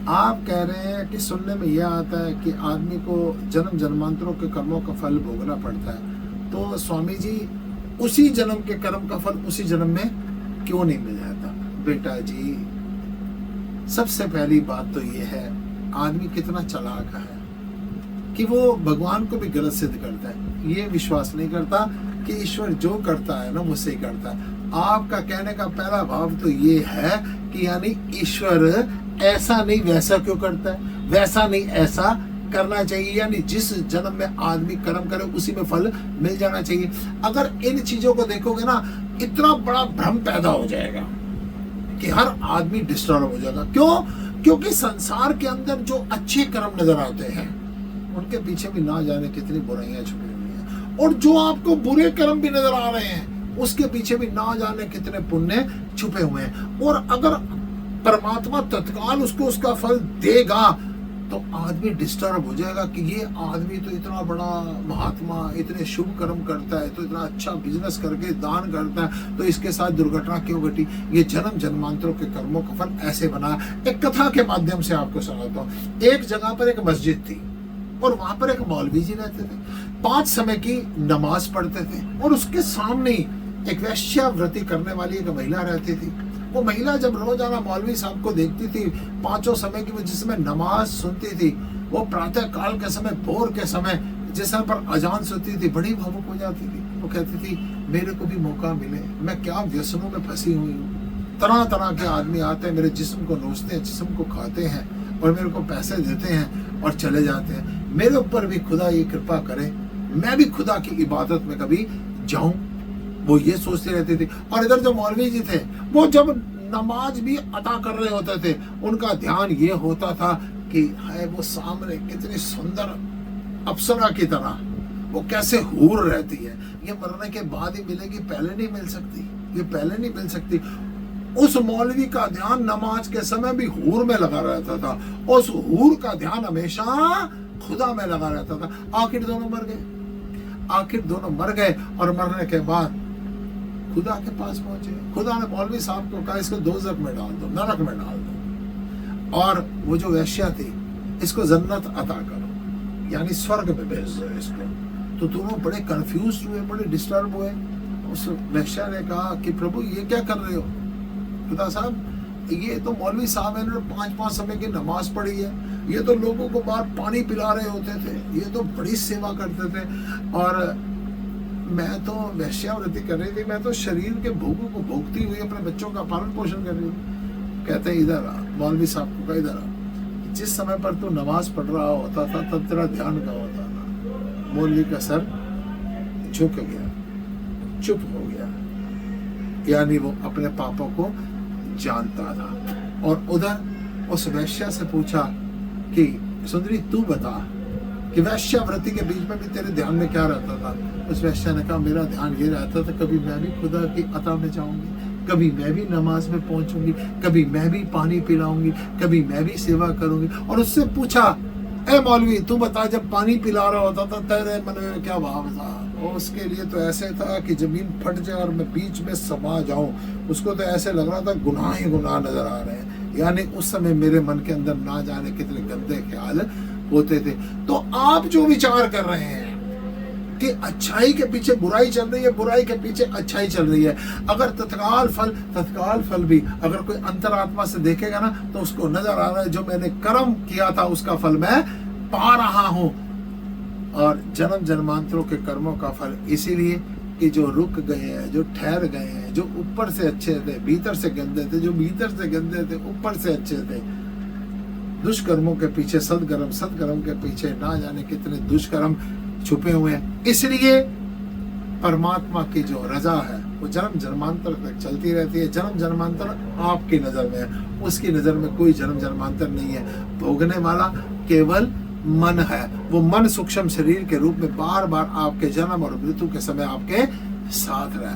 आप कह रहे हैं कि सुनने में यह आता है कि आदमी को जन्म जन्मांतरों के कर्मों का फल भोगना पड़ता है, तो स्वामी जी उसी जन्म के कर्म का फल उसी जन्म में क्यों नहीं मिल जाता? बेटा जी, सबसे पहली बात तो ये है, आदमी कितना चालाक है कि वो भगवान को भी गलत सिद्ध करता है। ये विश्वास नहीं करता कि ईश्वर जो करता है ना वो सही करता है। आपका कहने का पहला भाव तो ये है कि यानी ईश्वर ऐसा नहीं वैसा क्यों करता है, वैसा नहीं ऐसा करना चाहिए, यानी जिस जन्म में आदमी कर्म करे उसी में फल मिल जाना चाहिए। अगर इन चीजों को देखोगे ना, इतना बड़ा भ्रम पैदा हो जाएगा कि हर आदमी डिस्टर्ब हो जाएगा। क्यों? क्योंकि संसार के अंदर जो अच्छे कर्म नजर आते हैं उनके पीछे भी ना जाने कितनी बुराइयां छुपी हुई हैं, और जो आपको बुरे कर्म भी नजर आ रहे हैं उसके पीछे भी ना जाने कितने पुण्य छुपे हुए हैं। और अगर परमात्मा तत्काल उसको उसका फल देगा तो आदमी डिस्टर्ब हो जाएगा कि ये आदमी तो इतना बड़ा महात्मा, इतने शुभ कर्म करता है, तो इतना अच्छा बिजनेस करके दान करता है, तो इसके साथ दुर्घटना क्यों घटी? ये जन्म जन्मांतरों के कर्मों का फल ऐसे बना। एक कथा के माध्यम से आपको सुनाता हूँ। एक जगह पर एक मस्जिद थी और वहां पर एक मौलवी जी रहते थे, 5 समय की नमाज पढ़ते थे, और उसके सामने एक वैश्यावृत्ति करने वाली एक महिला रहती थी। वो महिला जब रोजाना मौलवी साहब को देखती थी, 5 समय की वो जिसमें नमाज सुनती थी, वो प्रातः काल के समय, भोर के समय जिस समय पर अजान सुनती थी, बड़ी भावुक हो जाती थी। वो कहती थी मेरे को भी मौका मिले, मैं क्या व्यसनों में फंसी हुई हूँ, तरह तरह के आदमी आते हैं, मेरे जिस्म को नोचते हैं, जिस्म को खाते हैं और मेरे को पैसे देते हैं और चले जाते हैं। मेरे ऊपर भी खुदा ये कृपा करे, मैं भी खुदा की इबादत में कभी जाऊं। वो ये सोचती रहती थी। और इधर जो मौलवी जी थे, वो जब नमाज भी अदा कर रहे होते थे, उनका ध्यान ये होता था कि है वो सामने कितनी सुंदर अप्सरा की तरह वो कैसे हूर रहती है, ये मरने के बाद ही मिलेगी, पहले नहीं मिल सकती, ये पहले नहीं मिल सकती। उस मौलवी का ध्यान नमाज के समय भी हूर में लगा रहता था, उस हूर का ध्यान हमेशा खुदा में लगा रहता था। आखिर दोनों मर गए और मरने के बाद खुदा के पास पहुंचे। खुदा ने मौलवी साहब को कहा इसको दोज़ख में डाल दो, नरक में डाल दो, और वो जो वैश्या थी इसको जन्नत अता करो, यानी स्वर्ग में भेज दो इसको। तो दोनों बड़े कंफ्यूज हुए, बड़े डिस्टर्ब हुए। उस वैश्या ने कहा कि प्रभु ये क्या कर रहे हो? खुदा साहब, ये तो मौलवी साहब है, इन्होंने 5-5 समय की नमाज पढ़ी है, ये तो लोगों को बाहर पानी पिला रहे होते थे, ये तो बड़ी सेवा करते थे, और मैं तो वैश्यावृत्ति कर रही थी, मैं तो शरीर के भोगों को भोगती हुई अपने बच्चों का पालन पोषण कर रही हूँ। कहते हैं इधर आ, मौलवी साहब को कहा इधर आ, जिस समय पर तू नमाज पढ़ रहा होता था तब तेरा ध्यान का होता था। मौलवी का सर झुक गया, चुप हो गया, यानी वो अपने पापों को जानता था। और उधर उस वैश्या से पूछा कि सुंदरी तू बता कि वैश्यावृत्ति के बीच में भी तेरे ध्यान में क्या रहता था? उस वैश्या ने कहा मेरा ध्यान ये रहता था, कभी मैं भी खुदा की अता में जाऊंगी, कभी मैं भी नमाज में पहुंचूंगी, कभी मैं भी पानी पिलाऊंगी, कभी मैं भी सेवा करूंगी। और उससे पूछा, ए मौलवी तू बता, जब पानी पिला रहा होता था तेरे मन में क्या भाव था? और उसके लिए तो ऐसे था कि जमीन फट जाए और मैं बीच में समा जाऊं। उसको तो ऐसे लग रहा था गुनाह ही गुनाह नजर आ रहे हैं, यानी उस समय मेरे मन के अंदर ना जाने कितने गंदे ख्याल होते थे। तो आप जो विचार कर रहे हैं कि अच्छाई के पीछे बुराई चल रही है, बुराई के पीछे अच्छाई चल रही है, अगर तत्काल फल भी अगर कोई अंतरात्मा से देखेगा ना तो उसको नजर आ रहा है जो मैंने कर्म किया था उसका फल मैं पा रहा हूं। और जन्म जन्मांतरों के कर्मों का फल इसीलिए कि जो रुक गए हैं, जो ठहर गए हैं, जो ऊपर से अच्छे थे भीतर से गंदे थे, जो भीतर से गंदे थे ऊपर से अच्छे थे, दुष्कर्मों के पीछे सदकर्म, सदकर्म के पीछे ना जाने कितने दुष्कर्म छुपे हुए हैं। इसलिए परमात्मा की जो रजा है वो जन्म जन्मांतर तक चलती रहती है। जन्म जन्मांतर आपकी नजर में है, उसकी नजर में कोई जन्म जन्मांतर नहीं है। भोगने वाला केवल मन है। वो मन सूक्ष्म शरीर के रूप में बार बार आपके जन्म और मृत्यु के समय आपके साथ रहे।